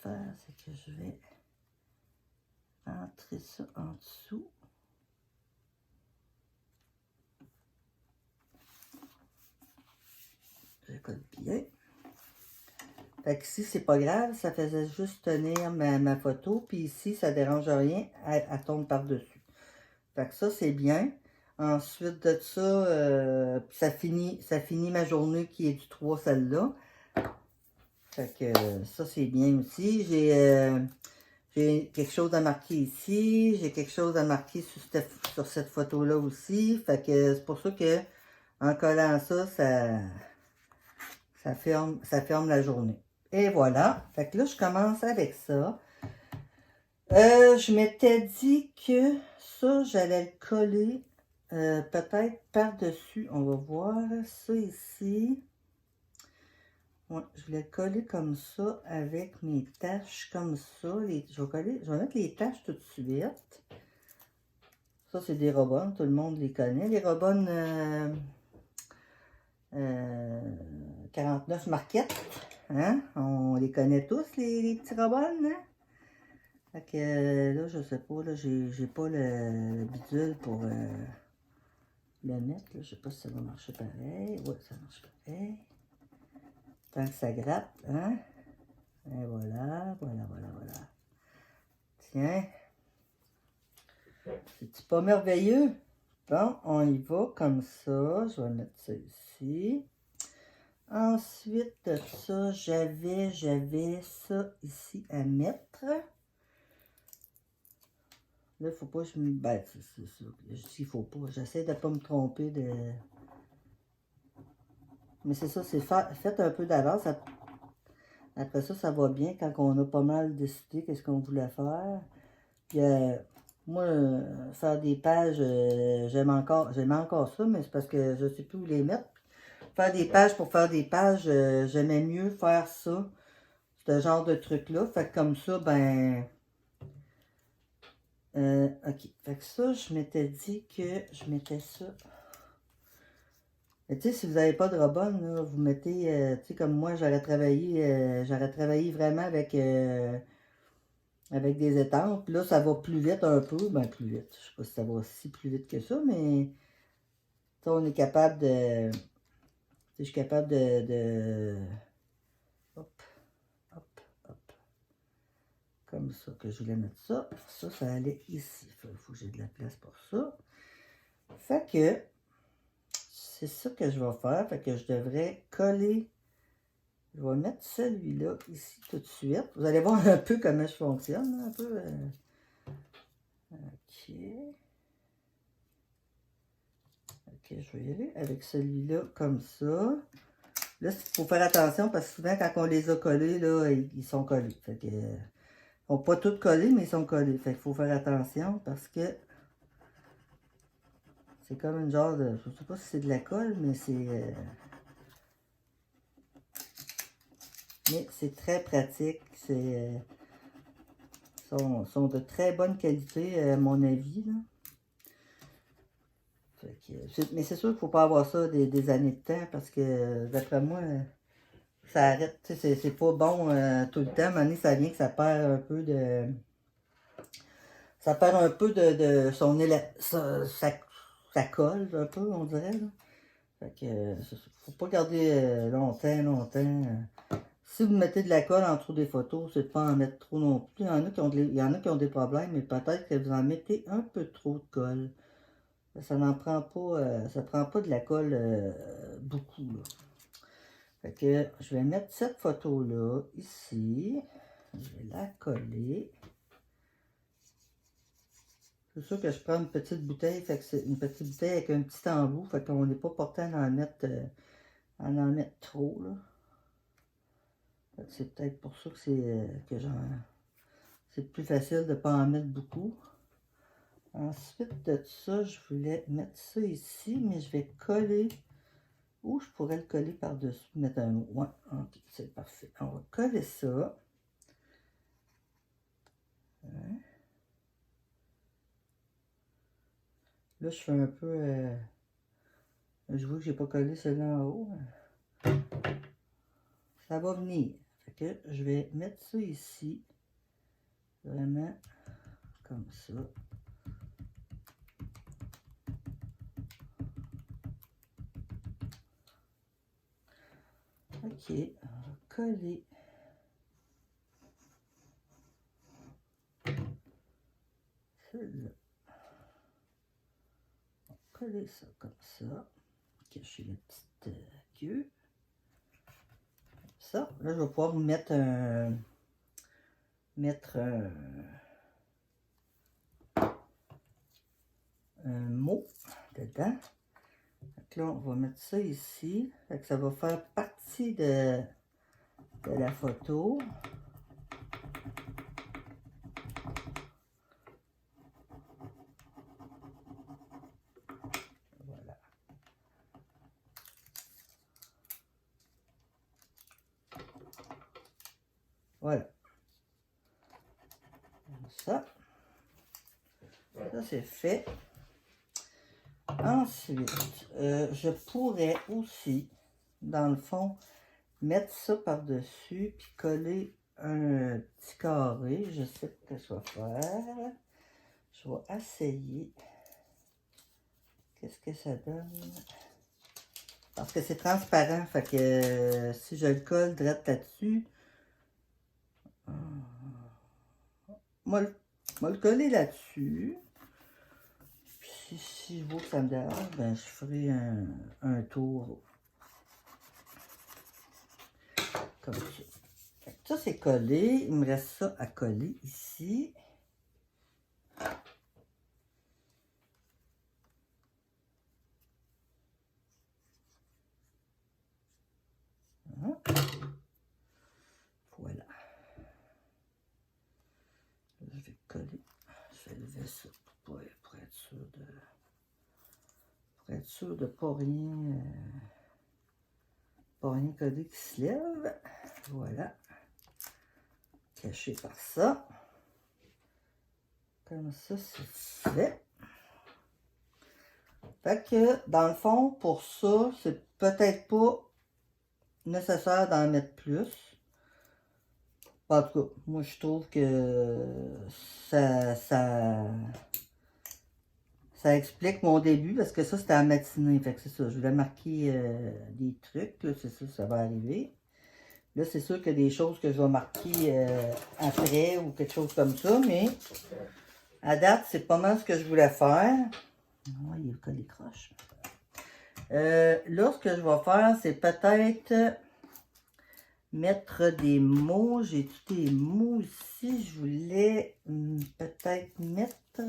faire, c'est que je vais entrer ça en dessous. Je colle bien. Fait que ici, c'est pas grave, ça faisait juste tenir ma photo. Puis ici, ça dérange rien, elle tombe par-dessus. Fait que ça, c'est bien. Ensuite de ça, ça finit ma journée qui est du 3, celle-là. Fait que ça, c'est bien aussi. J'ai quelque chose à marquer ici. J'ai quelque chose à marquer sur cette photo-là aussi. Fait que c'est pour ça que en collant ça, ça ferme la journée. Et voilà. Fait que là, je commence avec ça. Je m'étais dit que ça, j'allais le coller peut-être par-dessus. On va voir ça ici. Ouais, je voulais le coller comme ça avec mes taches comme ça. Je vais mettre les taches tout de suite. Ça, c'est des Robonnes. Tout le monde les connaît. Les Robonnes 49 Marquette. Hein? On les connaît tous, les petits Robonnes. Hein? Fait que là, je sais pas, là, j'ai pas le bidule pour le mettre. Là. Je sais pas si ça va marcher pareil. Ouais, ça marche pareil. Tant que ça gratte, hein? Et voilà. Tiens. C'est-tu pas merveilleux? Bon, on y va comme ça. Je vais mettre ça ici. Ensuite de ça, j'avais ça ici à mettre. Là, faut pas que je me... Ben, c'est ça. Je dis faut pas. J'essaie de pas me tromper de... Mais c'est ça, c'est fait un peu d'avance. Après ça, ça va bien quand on a pas mal décidé qu'est-ce qu'on voulait faire. Puis, moi, faire des pages, j'aime encore ça, mais c'est parce que je sais plus où les mettre. Faire des pages pour faire des pages, j'aimais mieux faire ça, ce genre de truc-là. Fait que comme ça, ben... ok. Fait que ça, je m'étais dit que je mettais ça... Tu sais, si vous n'avez pas de Robonne, là, vous mettez, tu sais, comme moi, j'aurais travaillé vraiment avec des étampes. Puis là, ça va plus vite un peu. Ben, plus vite. Je sais pas si ça va si plus vite que ça, mais ça, on est capable de... Je suis capable hop, hop, hop. Comme ça, que je voulais mettre ça. Ça allait ici. Il faut que j'ai de la place pour ça. Fait que, c'est ça que je vais faire. Fait que je devrais coller... Je vais mettre celui-là ici tout de suite. Vous allez voir un peu comment je fonctionne. Un peu. Ok. Ok, je vais y aller avec celui-là comme ça. Là, il faut faire attention parce que souvent, quand on les a collés, là, ils sont collés. Fait que, ils sont pas tous collés, mais ils sont collés. Fait qu'il faut faire attention parce que c'est comme une genre de... Je sais pas si c'est de la colle, mais c'est... mais c'est très pratique. C'est... sont de très bonne qualité, à mon avis, là. Mais c'est sûr qu'il ne faut pas avoir ça des années de temps parce que d'après moi, ça arrête. C'est pas bon tout le temps. À un moment donné, ça vient que ça perd un peu de. Ça perd un peu de son ça colle un peu, on dirait. Là. Fait que faut pas garder longtemps. Si vous mettez de la colle en dessous des photos, c'est de pas en mettre trop non plus. Il y en a qui ont des problèmes, mais peut-être que vous en mettez un peu trop de colle. Ça n'en prend pas, ça prend pas de la colle beaucoup. Là. Fait que je vais mettre cette photo-là ici. Je vais la coller. C'est sûr que je prends une petite bouteille, fait que c'est une petite bouteille avec un petit embout, fait qu'on n'est pas porté à en mettre trop. Là. C'est peut-être pour ça que c'est plus facile de ne pas en mettre beaucoup. Ensuite de ça, je voulais mettre ça ici, mais je vais coller. Ou je pourrais le coller par-dessus, mettre un mot. Ouais, ok, c'est parfait. On va coller ça. Hein. Là, je fais un peu... je vois que j'ai pas collé celui-là en haut. Ça va venir. Fait que je vais mettre ça ici. Vraiment comme ça. Ok, on va coller. Celui-là. On va coller ça comme ça. Cacher la petite queue. Comme ça. Là, je vais pouvoir mettre un mot dedans. Donc là, on va mettre ça ici. Fait que ça va faire partie de la photo. Voilà. Voilà. Ça. Ça, c'est fait. Ensuite, je pourrais aussi, dans le fond, mettre ça par-dessus puis coller un petit carré. Je sais pas ce que je vais faire. Je vais essayer. Qu'est-ce que ça donne? Parce que c'est transparent, fait que si je le colle direct là-dessus, moi le coller là-dessus. Puis si je vois que ça me dérange, ben je ferai un tour comme ça. Ça c'est collé, il me reste ça à coller ici. Voilà. Je vais coller. Je vais lever ça pour être sûr de pas rien coller qui se lève. Voilà. Caché par ça. Comme ça, c'est fait. Fait que, dans le fond, pour ça, c'est peut-être pas nécessaire d'en mettre plus. En tout cas, moi, je trouve que ça explique mon début, parce que ça, c'était à matinée. Fait que c'est ça, je voulais marquer des trucs, là, c'est ça, ça va arriver. Là, c'est sûr qu'il y a des choses que je vais marquer après ou quelque chose comme ça, mais à date, c'est pas mal ce que je voulais faire. Ouais, il y a le collet croche. Là, ce que je vais faire, c'est peut-être mettre des mots. J'ai tous des mots ici. Je voulais peut-être mettre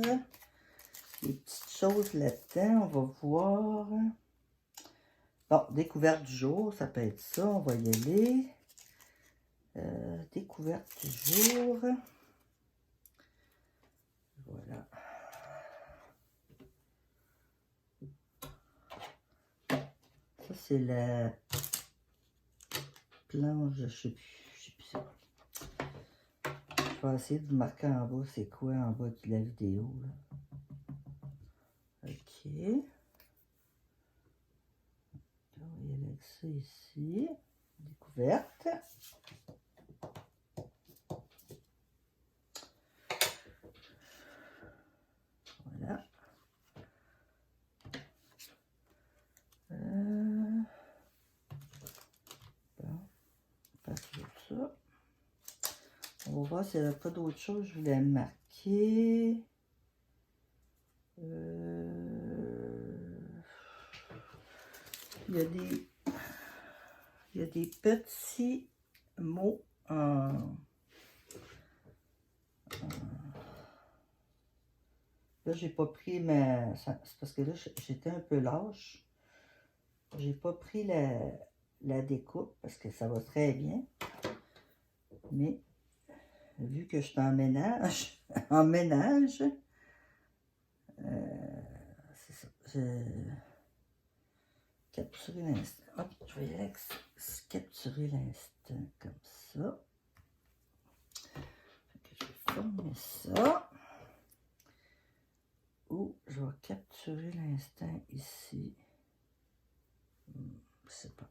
des petites choses là-dedans. On va voir. Bon, découverte du jour, ça peut être ça. On va y aller. Découverte du jour. Voilà. Ça, c'est la planche, je sais plus ça. Je vais essayer de marquer en bas, c'est quoi en bas de la vidéo, là. Ok. On va y aller avec ça ici. Découverte. Voilà. Bon, passe ça. On va voir s'il n'y a pas d'autre chose que je voulais marquer. Il y a des petits mots en... Là, j'ai pas pris ma... C'est parce que là, j'étais un peu lâche. J'ai pas pris la découpe parce que ça va très bien. Mais vu que je suis en ménage, c'est ça. Je capturer l'instant. Hop, je vais y aller avec capturer l'instant comme ça. Je vais fermer ça. Ou je vais capturer l'instant ici. Je sais pas.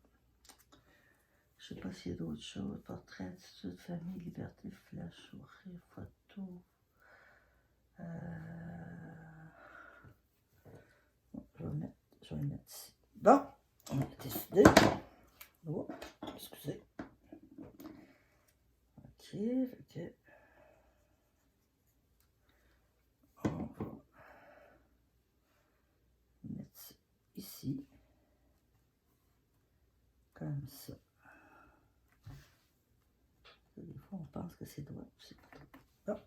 Je sais pas s'il y a d'autres choses. Portrait, attitude, famille, liberté, flash, sourire, photo. Je vais le mettre ici. Bon, on a décidé. Oh, excusez. Ok, fait que on va mettre ça ici. Comme ça. Des fois, on pense que c'est droit. C'est pas droit. Bon.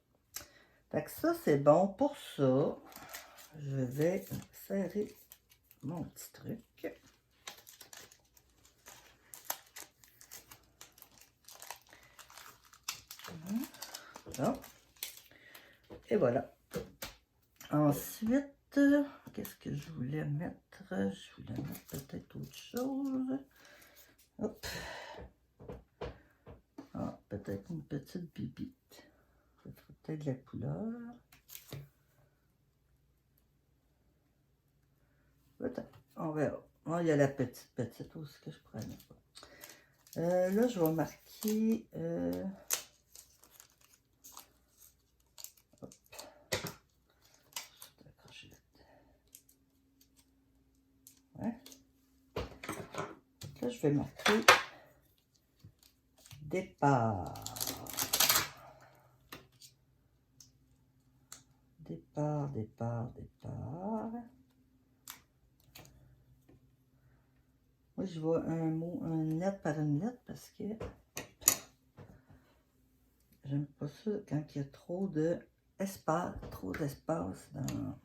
Fait que ça, c'est bon pour ça. Je vais serrer mon petit truc. Bon. Et voilà. Ensuite, qu'est-ce que je voulais mettre? Je voulais mettre peut-être autre chose. Hop. Ah, peut-être une petite bibite. Ça ferait peut-être de la couleur. Peut-être. On verra. Oh, il y a la petite aussi que je pourrais mettre. Là, je vais marquer... hop. Ouais. Là, je vais marquer départ. Départ. Moi, je vois un mot, une lettre par une lettre parce que j'aime pas ça quand il y a trop d'espace dans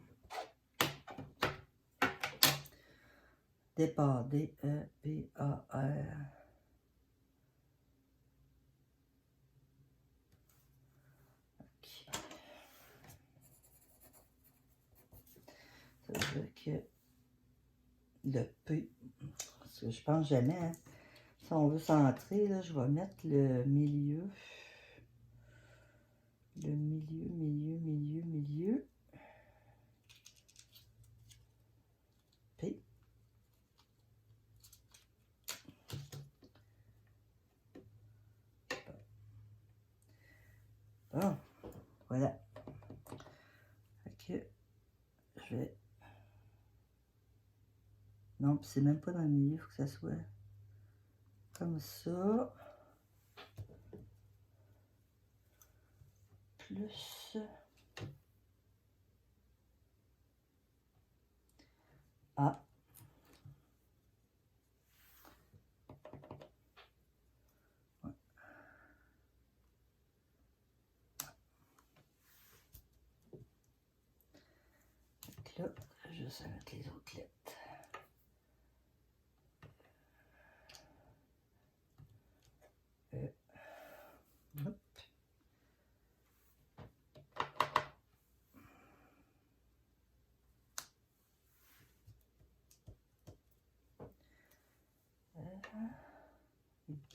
départ, D-E-P-A-R. Ok. Ça veut dire que le P, parce que je pense jamais, hein, si on veut centrer, là, je vais mettre le milieu. Le milieu. P. Bon, voilà. Fait que je vais... Non, puis c'est même pas dans le milieu, il faut que ça soit comme ça. Plus... A. Ouais. Donc là, juste à mettre les autres lettres. Hop.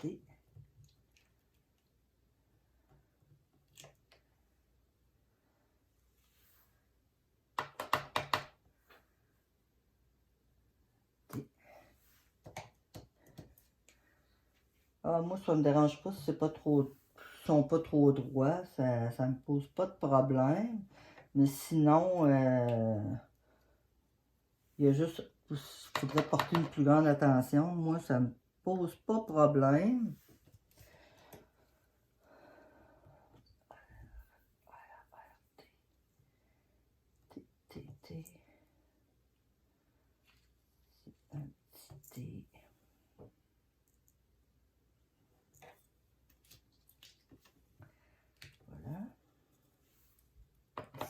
D. Ah, moi, ça me dérange pas si c'est pas trop, sont pas trop droits, ça me pose pas de problème. Mais sinon, il y a juste, il faudrait porter une plus grande attention. Moi, ça me pose pas de problème. T. Un petit T. Voilà.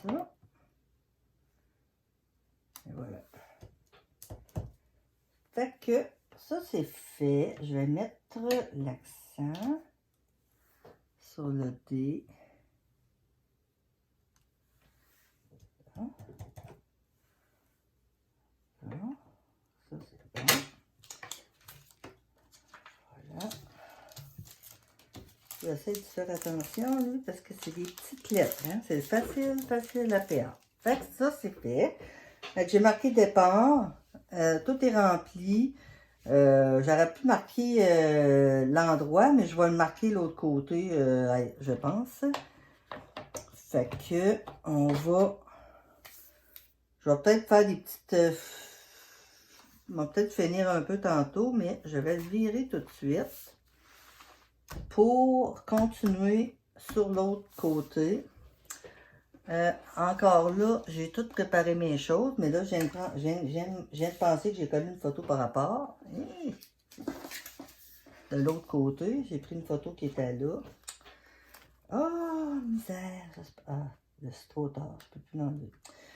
Ça. Et voilà. Fait que ça, c'est fait. Je vais mettre l'accent sur le D. Voilà. Voilà. Ça, c'est bon. Voilà. J'essaie de faire attention, lui, parce que c'est des petites lettres. Hein? C'est facile à faire. Fait que ça, c'est fait. Fait que j'ai marqué départ. Tout est rempli. J'aurais pu marquer l'endroit, mais je vais le marquer l'autre côté, je pense. Fait que, je vais peut-être faire des petites... on va peut-être finir un peu tantôt, mais je vais le virer tout de suite pour continuer sur l'autre côté. Encore là, j'ai tout préparé mes choses, mais là, je viens de penser que j'ai collé une photo par rapport. De l'autre côté, j'ai pris une photo qui était là. Oh, misère! Ah, c'est trop tard, je peux plus l'enlever.